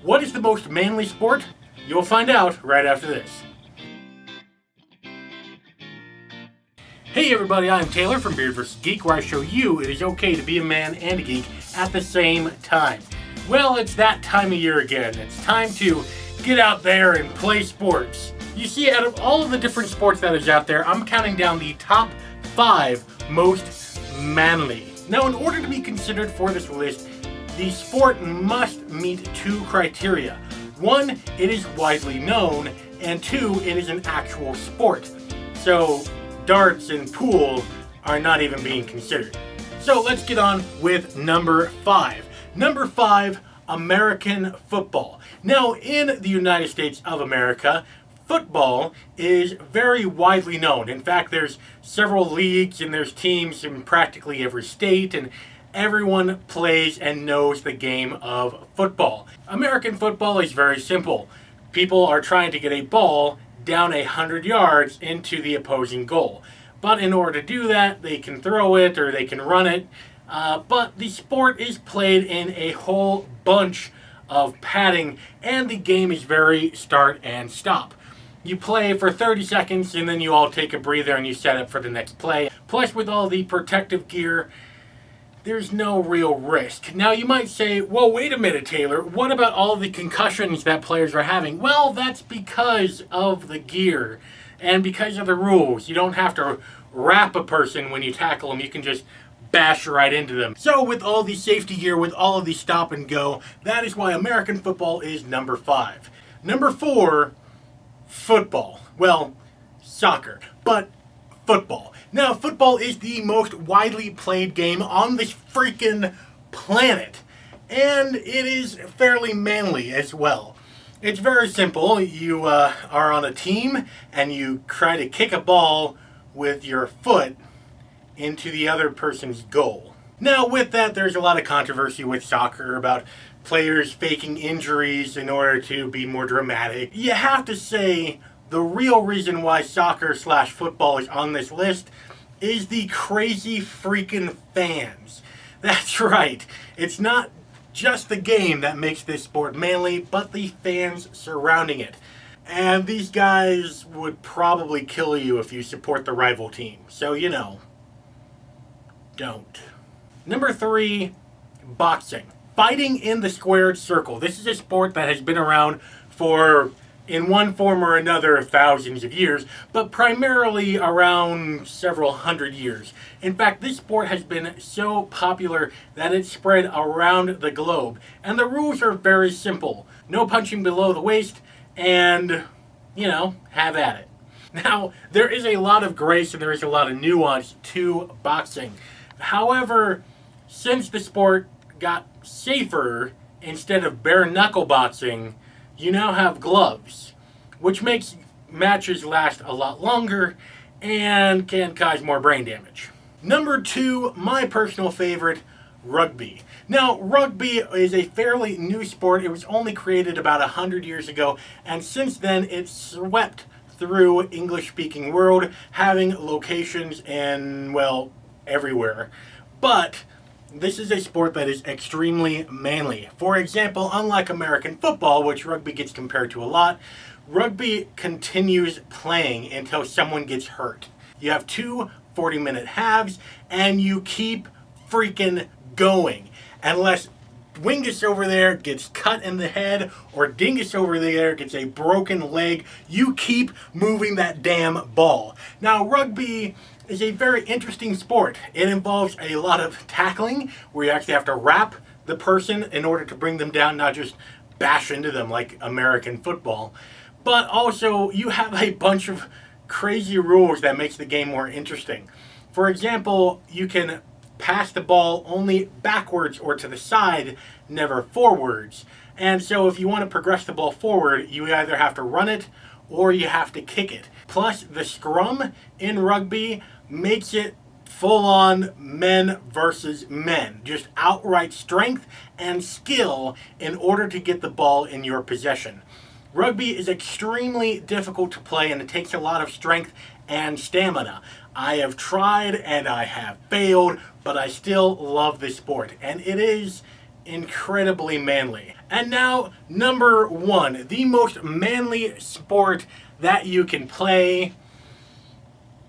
What is the most manly sport? You'll find out right after this. Hey everybody, I'm Taylor from Beard vs. Geek, where I show you it is okay to be a man and a geek at the same time. Well, it's that time of year again. It's time to get out there and play sports. You see, out of all of the different sports that is out there, I'm counting down the top 5 most manly. Now, in order to be considered for this list, the sport must meet 2 criteria. 1, it is widely known, and 2, it is an actual sport. So, darts and pool are not even being considered. So let's get on with number 5. Number 5, American football. Now, in the United States of America, football is very widely known. In fact, there's several leagues and there's teams in practically every state, and everyone plays and knows the game of football. American football is very simple. People are trying to get a ball down 100 yards into the opposing goal. But in order to do that, they can throw it or they can run it. But the sport is played in a whole bunch of padding, and the game is very start and stop. You play for 30 seconds and then you all take a breather and you set up for the next play. Plus, with all the protective gear, there's no real risk. Now you might say, well, wait a minute, Taylor, what about all the concussions that players are having? Well, that's because of the gear and because of the rules. You don't have to wrap a person when you tackle them. You can just bash right into them. So with all the safety gear, with all of the stop and go, that is why American football is number 5. Number 4, football. Well, soccer, but football. Now, football is the most widely played game on this freaking planet, and it is fairly manly as well. It's very simple. You are on a team, and you try to kick a ball with your foot into the other person's goal. Now, with that, there's a lot of controversy with soccer about players faking injuries in order to be more dramatic. You have to say, the real reason why soccer/football is on this list is the crazy freaking fans. That's right. It's not just the game that makes this sport manly, but the fans surrounding it. And these guys would probably kill you if you support the rival team. So, you know, don't. Number 3, boxing. Fighting in the squared circle. This is a sport that has been around for, in one form or another, thousands of years, but primarily around several hundred years. In fact, this sport has been so popular that it's spread around the globe. And the rules are very simple. No punching below the waist, and, you know, have at it. Now, there is a lot of grace and there is a lot of nuance to boxing. However, since the sport got safer, instead of bare knuckle boxing, you now have gloves, which makes matches last a lot longer and can cause more brain damage. Number 2, my personal favorite, rugby. Now, rugby is a fairly new sport. It was only created about 100 years ago, and since then it's swept through English-speaking world, having locations in, well, everywhere. But this is a sport that is extremely manly. For example, unlike American football, which rugby gets compared to a lot, rugby continues playing until someone gets hurt. You have 2 40-minute halves, and you keep freaking going. Unless Wingus over there gets cut in the head, or Dingus over there gets a broken leg, you keep moving that damn ball. Now, rugby is a very interesting sport. It involves a lot of tackling, where you actually have to wrap the person in order to bring them down, not just bash into them like American football. But also, you have a bunch of crazy rules that makes the game more interesting. For example, you can pass the ball only backwards or to the side, never forwards. And so if you want to progress the ball forward, you either have to run it or you have to kick it. Plus, the scrum in rugby makes it full-on men versus men. Just outright strength and skill in order to get the ball in your possession. Rugby is extremely difficult to play, and it takes a lot of strength and stamina. I have tried and I have failed, but I still love this sport. And it is incredibly manly. And now, number 1, the most manly sport that you can play,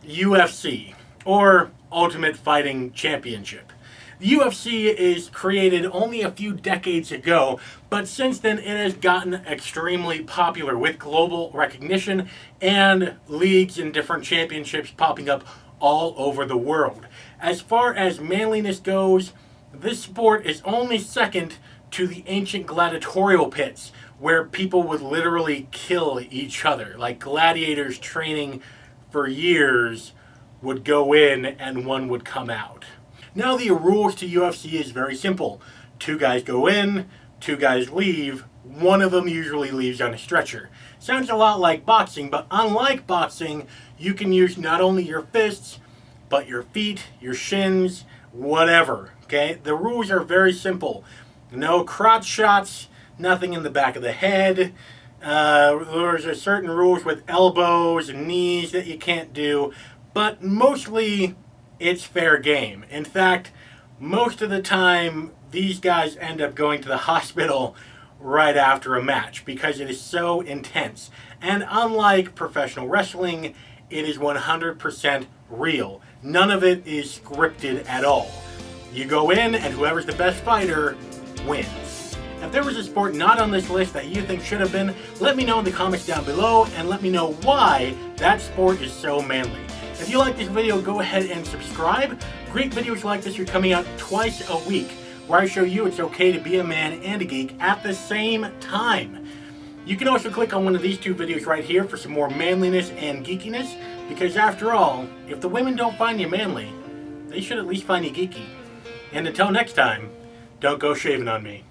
UFC, or Ultimate Fighting Championship. The UFC is created only a few decades ago, but since then it has gotten extremely popular with global recognition and leagues and different championships popping up all over the world. As far as manliness goes, this sport is only second to the ancient gladiatorial pits, where people would literally kill each other. Like gladiators training for years would go in and one would come out. Now the rules to UFC is very simple. 2 guys go in, 2 guys leave, one of them usually leaves on a stretcher. Sounds a lot like boxing, but unlike boxing, you can use not only your fists, but your feet, your shins, whatever. Okay? The rules are very simple. No crotch shots, nothing in the back of the head. There's a certain rules with elbows and knees that you can't do, but mostly it's fair game. In fact, most of the time, these guys end up going to the hospital right after a match because it is so intense. And unlike professional wrestling, it is 100% real. None of it is scripted at all. You go in, and whoever's the best fighter wins. If there was a sport not on this list that you think should have been, let me know in the comments down below, and let me know why that sport is so manly. If you like this video, go ahead and subscribe. Great videos like this are coming out twice a week, where I show you it's okay to be a man and a geek at the same time. You can also click on one of these 2 videos right here for some more manliness and geekiness, because after all, if the women don't find you manly, they should at least find you geeky. And until next time, don't go shaving on me.